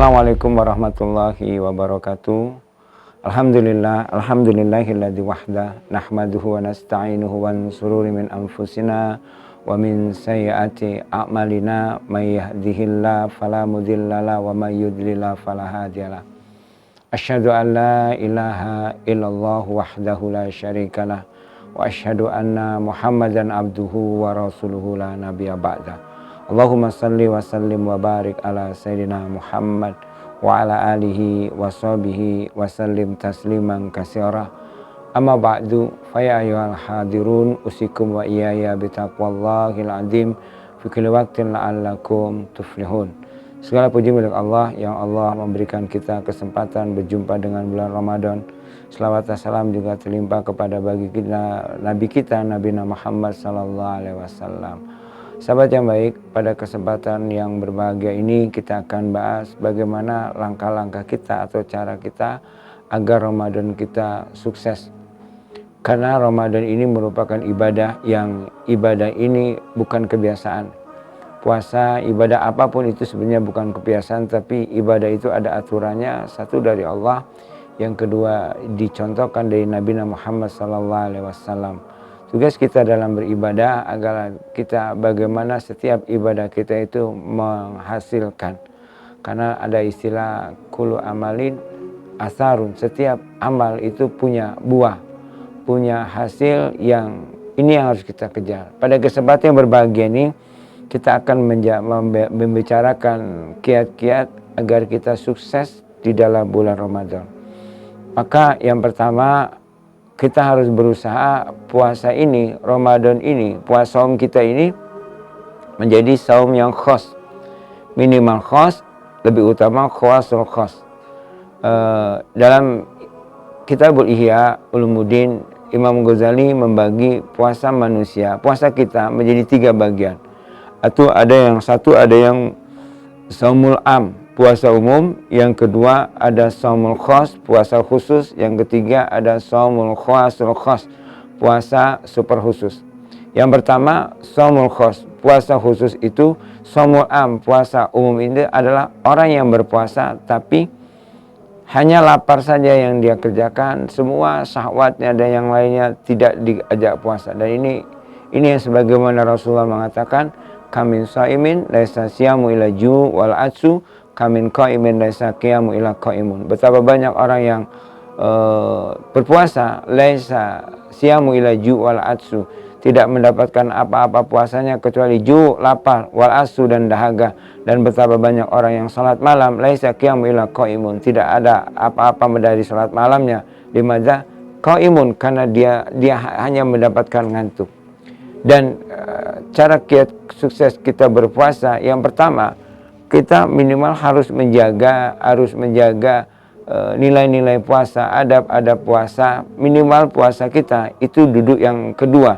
Assalamualaikum warahmatullahi wabarakatuh. Alhamdulillahilladzi wahda nahmaduhu wa nasta'inuhu wa nururi min anfusina wa min sayyiati a'malina may yahdihillahu fala mudhillalah wa may yudlil fala hadiyalah. Asyhadu an la ilaha illallah wahdahu la syarikalah wa asyhadu anna Muhammadan abduhu wa rasuluhu la nabiyya ba'da. Allahumma salli wa sallim wa barik ala sayyidina Muhammad wa ala alihi wa sahbihi wa sallim tasliman katsira. Amma ba'du, fa ya ayyuhal hadirun usikum wa iyaya bitaqwallahil azim fi kulli waqtin la'allakum tuflihun. Segala puji milik Allah yang Allah memberikan kita kesempatan berjumpa dengan bulan Ramadan. Selawat dan salam juga terlimpah kepada Nabi kita Nabi Muhammad sallallahu alaihi wasallam. Sahabat yang baik, pada kesempatan yang berbahagia ini kita akan bahas bagaimana langkah-langkah kita atau cara kita agar Ramadan kita sukses. Karena Ramadan ini merupakan ibadah yang ibadah ini bukan kebiasaan. Puasa, ibadah apapun itu sebenarnya bukan kebiasaan, tapi ibadah itu ada aturannya. Satu dari Allah, yang kedua dicontohkan dari Nabi Muhammad SAW. Tugas kita dalam beribadah agar kita bagaimana setiap ibadah kita itu menghasilkan. Karena ada istilah kullu amalin asarun, setiap amal itu punya buah, punya hasil yang ini yang harus kita kejar. Pada kesempatan yang berbahagia ini kita akan membicarakan kiat-kiat agar kita sukses di dalam bulan Ramadan. Maka yang pertama, kita harus berusaha puasa ini, Ramadan ini, puasa saum kita ini menjadi saum yang khas. Minimal khas, lebih utama khawasul khas. Dalam Kitabul Ihya Ulumuddin, Imam Ghazali membagi puasa manusia, puasa kita menjadi 3 bagian. Atau ada yang satu, ada yang saumul am, puasa umum. Yang kedua ada saumul khas, puasa khusus. Yang ketiga ada saumul khasul khas, puasa super khusus. Yang pertama saumul khas, puasa khusus itu saumul am, puasa umum ini adalah orang yang berpuasa tapi hanya lapar saja yang dia kerjakan, semua syahwatnya dan yang lainnya tidak diajak puasa. Dan ini yang sebagaimana Rasulullah mengatakan, kamin shaimin laisa siyamu ila ju' wal atsu kamin qaimin laisa qiyamu ila qaimun. Betapa banyak orang yang berpuasa laisa siyamu ila ju' wal atsu, tidak mendapatkan apa-apa puasanya kecuali ju', lapar, wal atsu dan dahaga. Dan betapa banyak orang yang salat malam laisa qiyamu ila qaimun, tidak ada apa-apa dari salat malamnya. Limadza qaimun, karena dia hanya mendapatkan ngantuk. Dan cara kiat sukses kita berpuasa, yang pertama kita minimal harus menjaga nilai-nilai puasa, adab-adab puasa. Minimal puasa kita itu duduk yang kedua,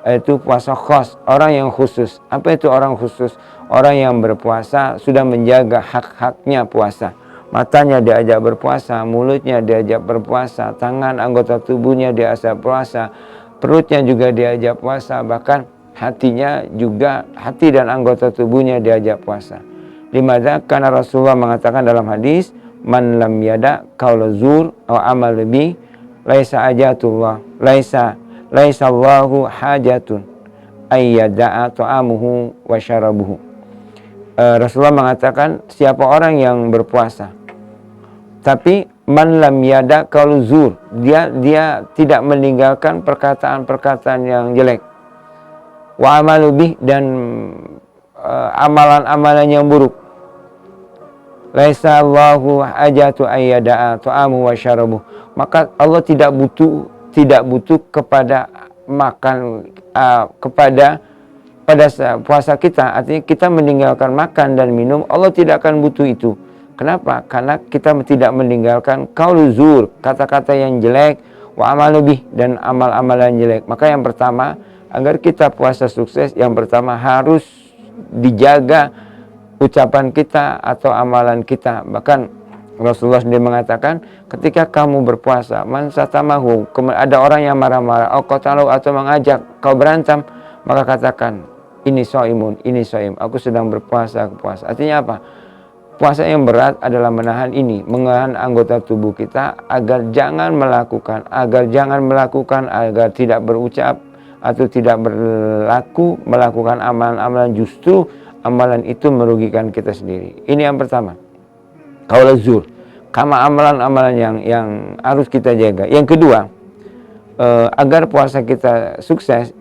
yaitu puasa khas, orang yang khusus. Apa itu orang khusus? Orang yang berpuasa sudah menjaga hak-haknya puasa. Matanya diajak berpuasa, mulutnya diajak berpuasa, tangan anggota tubuhnya diajak puasa, perutnya juga diajak puasa, bahkan hatinya juga, hati dan anggota tubuhnya diajak puasa. Limadza? Karena Rasulullah mengatakan dalam hadis, man lam yada qaula zur aw amal bi laisa ajatullah laisa Allahu hajatun ayyada'a ta'amuhu wa syarabuhu. Rasulullah mengatakan, siapa orang yang berpuasa tapi man lam yada qaul zur, dia tidak meninggalkan perkataan-perkataan yang jelek, wa amalu bih, dan amalan-amalan yang buruk, laisa Allahu hajatu ayyada'a ta'amu wa syarabuh, maka Allah tidak butuh kepada makan pada puasa kita. Artinya kita meninggalkan makan dan minum, Allah tidak akan butuh itu. Kenapa? Karena kita tidak meninggalkan qaulu zur, kata-kata yang jelek, wa amalu bih, dan amal-amalan jelek. Maka yang pertama, agar kita puasa sukses, yang pertama harus dijaga ucapan kita atau amalan kita. Bahkan Rasulullah sendiri mengatakan, ketika kamu berpuasa, man satamahu, ada orang yang marah-marah, atau mengajak kau berantem, maka katakan, ini soimun, ini soim, aku sedang berpuasa, aku puasa. Artinya apa? puasa yang berat adalah menahan ini, menahan anggota tubuh kita agar jangan melakukan, agar tidak berucap atau tidak berlaku melakukan amalan-amalan, justru amalan itu merugikan kita sendiri. Ini yang pertama. Qaul zur, kama amalan-amalan yang harus kita jaga. Yang kedua, agar puasa kita sukses,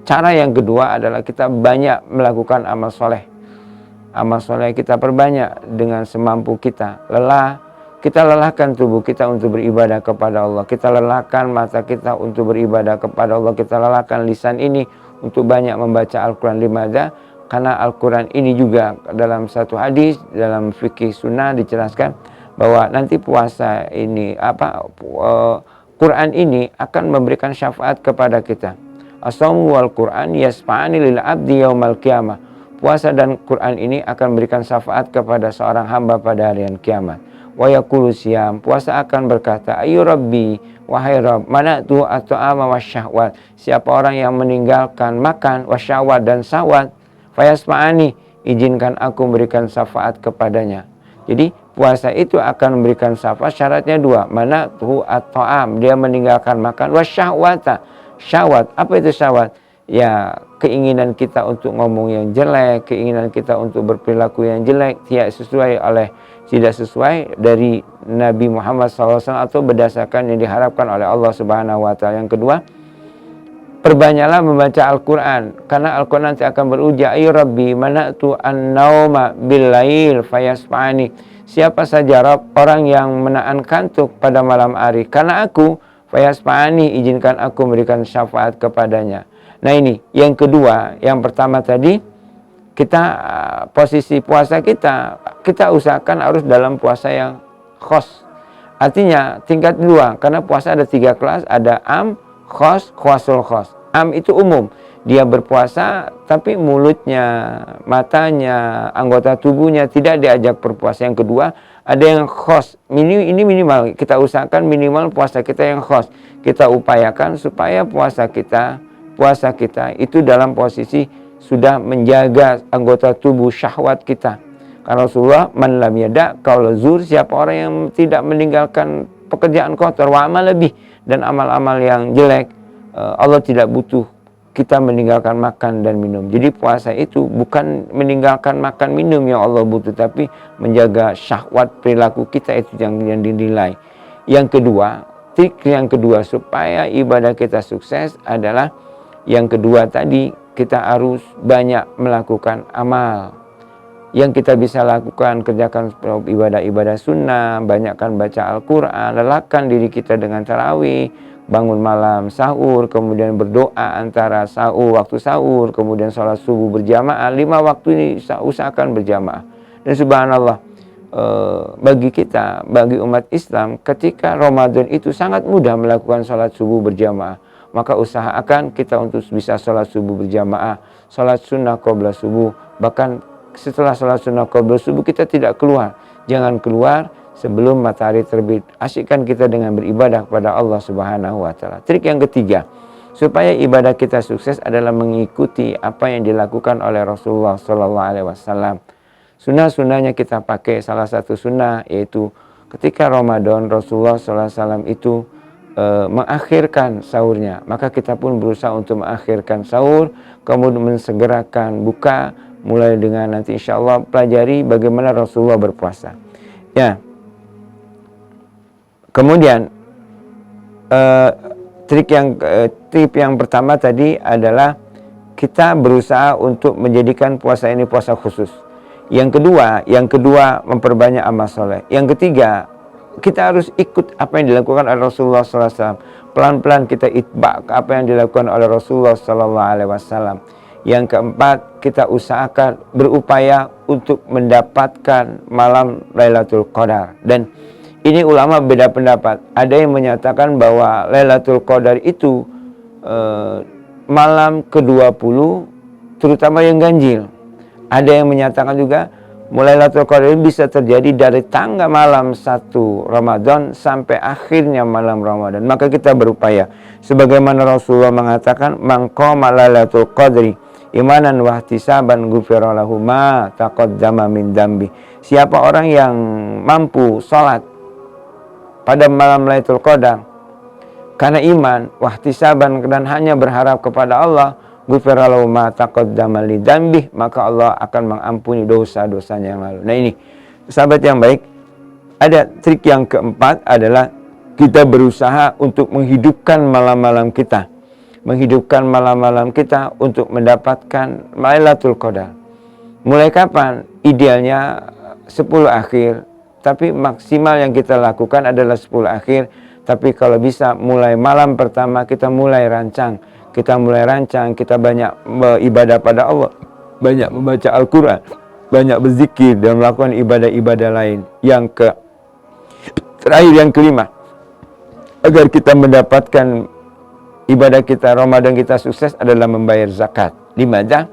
cara yang kedua adalah kita banyak melakukan amal soleh. Amal soleh kita perbanyak dengan semampu kita. Kita lelahkan tubuh kita untuk beribadah kepada Allah. Kita lelahkan mata kita untuk beribadah kepada Allah. Kita lelahkan lisan ini untuk banyak membaca Al-Quran. Limadha? Karena Al-Quran ini juga dalam satu hadis, dalam fikih sunnah dijelaskan bahwa nanti puasa ini, Quran ini akan memberikan syafaat kepada kita. As-shaumu wal Quran yasfa'ani lil abdi yaumal qiyamah. Puasa dan Quran ini akan memberikan syafaat kepada seorang hamba pada hari kiamat. Wa yaqulu siyam, puasa akan berkata, ayu rabbi, wahai Rabb, mana'tu at-ta'ama wasyahwat. Siapa orang yang meninggalkan makan, wasyahwat dan syahwat, fayasma'ani, izinkan aku memberikan syafaat kepadanya. Jadi puasa itu akan memberikan syafaat, syaratnya dua. Mana'tu at-ta'am, dia meninggalkan makan, wasyahwata, syahwat. Apa itu syahwat? Ya, keinginan kita untuk ngomong yang jelek, keinginan kita untuk berperilaku yang jelek, tidak sesuai dari Nabi Muhammad SAW atau berdasarkan yang diharapkan oleh Allah Subhanahu wa Ta'ala. Yang kedua, perbanyaklah membaca Al-Quran, karena Al-Quran nanti akan berujar, ayu rabbi mana'tu an-nauma bil-lail fayasfa'ani. Siapa saja Rabb, orang yang menahan kantuk pada malam hari, karena aku, fayasfa'ani, izinkan aku memberikan syafaat kepadanya. Nah ini, yang kedua, yang pertama tadi, kita posisi puasa kita usahakan harus dalam puasa yang khos. Artinya tingkat dua, karena puasa ada 3 kelas, ada am, khos, khasul khos. Am itu umum, dia berpuasa tapi mulutnya, matanya, anggota tubuhnya tidak diajak berpuasa. Yang kedua, ada yang khos, ini minimal, kita usahakan minimal puasa kita yang khos. Kita upayakan supaya puasa kita itu dalam posisi sudah menjaga anggota tubuh syahwat kita. Karena Rasulullah, man lam yada qaul zur, siapa orang yang tidak meninggalkan pekerjaan kotor, wa amal lebih, dan amal-amal yang jelek, Allah tidak butuh kita meninggalkan makan dan minum. Jadi puasa itu bukan meninggalkan makan minum yang Allah butuh, tapi menjaga syahwat perilaku kita, itu yang dinilai. Yang kedua, trik yang kedua supaya ibadah kita sukses adalah yang kedua tadi, kita harus banyak melakukan amal. Yang kita bisa lakukan, kerjakan ibadah-ibadah sunnah, banyakkan baca Al-Quran, lelahkan diri kita dengan tarawih, bangun malam sahur, kemudian berdoa antara waktu sahur, kemudian sholat subuh berjamaah. 5 waktu ini usahakan berjamaah. Dan subhanallah, bagi umat Islam, ketika Ramadan itu sangat mudah melakukan sholat subuh berjamaah. Maka usahakan kita untuk bisa sholat subuh berjamaah, sholat sunnah qabla subuh. Bahkan setelah sholat sunnah qabla subuh kita tidak keluar. Jangan keluar sebelum matahari terbit. Asyikkan kita dengan beribadah kepada Allah Subhanahu wa Ta'ala. Trik yang ketiga, supaya ibadah kita sukses adalah mengikuti apa yang dilakukan oleh Rasulullah SAW. Sunnah-sunnahnya kita pakai, salah satu sunnah yaitu ketika Ramadan Rasulullah SAW itu mengakhirkan sahurnya, maka kita pun berusaha untuk mengakhirkan sahur, kemudian mensegerakan buka, mulai dengan nanti insya Allah pelajari bagaimana Rasulullah berpuasa. Ya, kemudian tip yang pertama tadi adalah kita berusaha untuk menjadikan puasa ini puasa khusus. Yang kedua memperbanyak amal soleh. Yang ketiga, kita harus ikut apa yang dilakukan oleh Rasulullah SAW. Pelan-pelan kita itba' apa yang dilakukan oleh Rasulullah SAW. Yang keempat, kita usahakan berupaya untuk mendapatkan malam Lailatul Qadar. Dan ini ulama beda pendapat. Ada yang menyatakan bahwa Lailatul Qadar itu malam ke-20, terutama yang ganjil. Ada yang menyatakan juga mulai Lailatul Qadar bisa terjadi dari tanggal malam 1 Ramadan sampai akhirnya malam Ramadan. Maka kita berupaya sebagaimana Rasulullah mengatakan, man qama Lailatul Qadri imanan wa ihtisaban ghufira lahu ma taqaddama min dzambi. Siapa orang yang mampu salat pada malam Lailatul Qadar karena iman, wahtisaban, dan hanya berharap kepada Allah, ghufira lahu ma taqaddama li dzambi, maka Allah akan mengampuni dosa-dosanya yang lalu. Nah ini, sahabat yang baik, ada trik yang keempat adalah kita berusaha untuk menghidupkan malam-malam kita. Menghidupkan malam-malam kita untuk mendapatkan Lailatul Qadar. Mulai kapan? Idealnya 10 akhir, tapi maksimal yang kita lakukan adalah 10 akhir. Tapi kalau bisa mulai malam pertama kita mulai rancang. Kita banyak beribadah pada Allah, banyak membaca Al-Quran, banyak berzikir dan melakukan ibadah-ibadah lain. Yang terakhir, yang kelima, agar kita mendapatkan ibadah kita, Ramadan kita sukses, adalah membayar zakat. Limadha?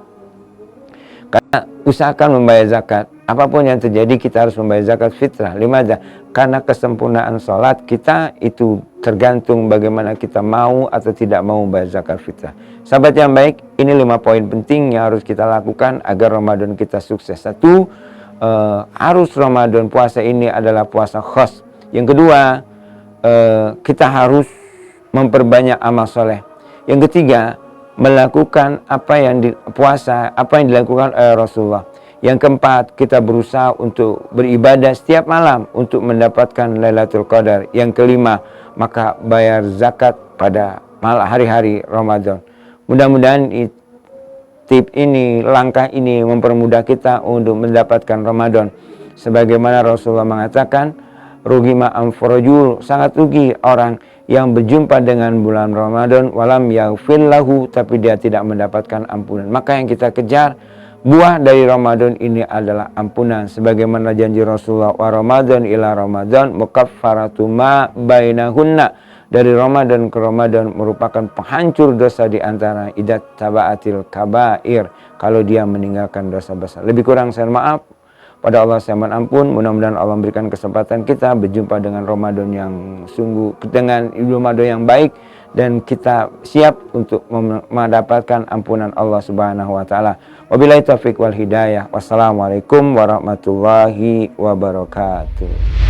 Karena usahakan membayar zakat. Apapun yang terjadi kita harus membayar zakat fitrah. Limadha? Karena kesempurnaan sholat kita itu tergantung bagaimana kita mau atau tidak mau membayar zakat fitrah. Sahabat yang baik, ini 5 poin penting yang harus kita lakukan agar Ramadan kita sukses. 1, harus Ramadan, puasa ini adalah puasa khas. Yang kedua, kita harus memperbanyak amal soleh. Yang ketiga, melakukan apa yang dilakukan oleh Rasulullah. Yang keempat, kita berusaha untuk beribadah setiap malam untuk mendapatkan Lailatul Qadar. Yang kelima, maka bayar zakat pada hari-hari Ramadan. Mudah-mudahan tip ini, langkah ini mempermudah kita untuk mendapatkan Ramadan. Sebagaimana Rasulullah mengatakan, rugi ma'am farajul, sangat rugi orang yang berjumpa dengan bulan Ramadan walam yaghfir lahu, tapi dia tidak mendapatkan ampunan. Maka yang kita kejar, buah dari Ramadan ini adalah ampunan. Sebagaimana janji Rasulullah, wa Ramadan ila Ramadan mukaffaratu ma bainahunna. Dari Ramadan ke Ramadan merupakan penghancur dosa di antara idat tabaatil kabair, kalau dia meninggalkan dosa besar. Lebih kurang saya maaf. Pada Allah saya mohon ampun. Mudah-mudahan Allah memberikan kesempatan kita berjumpa dengan Ramadan yang sungguh, dengan Ramadan yang baik, dan kita siap untuk mendapatkan ampunan Allah Subhanahu wa taala. Wabillahi taufiq wal hidayah. Wassalamualaikum warahmatullahi wabarakatuh.